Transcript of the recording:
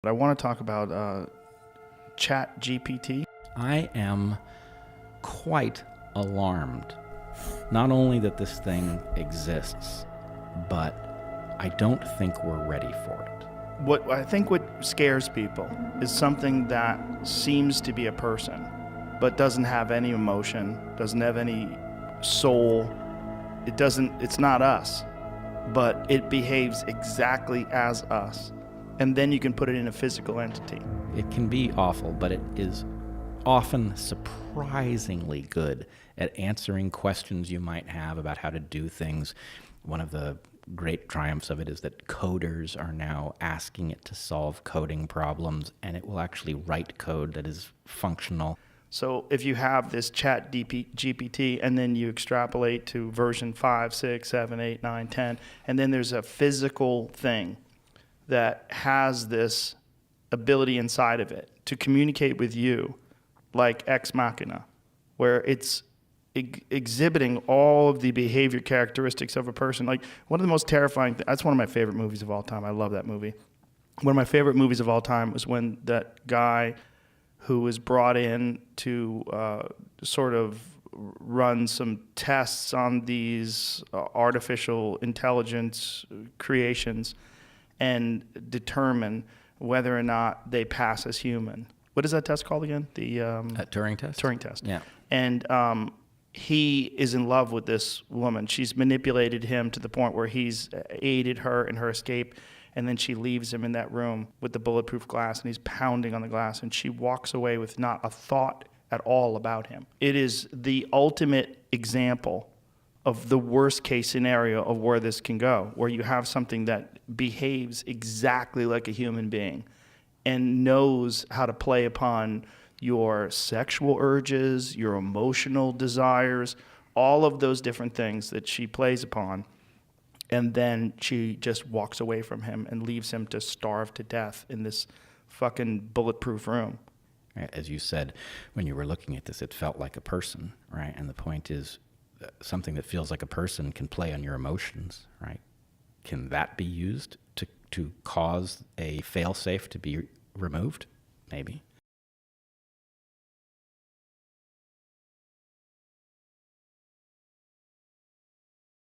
I want to talk about ChatGPT. I am quite alarmed. Not only that this thing exists, but I don't think we're ready for it. What scares people is something that seems to be a person, but doesn't have any emotion, doesn't have any soul. It's not us, but it behaves exactly as us. And then you can put it in a physical entity. It can be awful, but it is often surprisingly good at answering questions you might have about how to do things. One of the great triumphs of it is that coders are now asking it to solve coding problems, and it will actually write code that is functional. So if you have this ChatGPT and then you extrapolate to version 5, 6, 7, 8, 9, 10, and then there's a physical thing that has this ability inside of it to communicate with you like Ex Machina, where it's exhibiting all of the behavior characteristics of a person. Like one of the most terrifying that's one of my favorite movies of all time. I love that movie. One of my favorite movies of all time was when that guy who was brought in to sort of run some tests on these artificial intelligence creations and determine whether or not they pass as human. What is that test called again? The Turing test? Turing test. Yeah. And he is in love with this woman. She's manipulated him to the point where he's aided her in her escape, and then she leaves him in that room with the bulletproof glass, and he's pounding on the glass, and she walks away with not a thought at all about him. It is the ultimate example of the worst case scenario of where this can go, where you have something that behaves exactly like a human being and knows how to play upon your sexual urges, your emotional desires, all of those different things that she plays upon. And then she just walks away from him and leaves him to starve to death in this fucking bulletproof room. As you said, when you were looking at this, it felt like a person, right? And the point is, something that feels like a person can play on your emotions, right? Can that be used to cause a fail-safe to be removed? Maybe.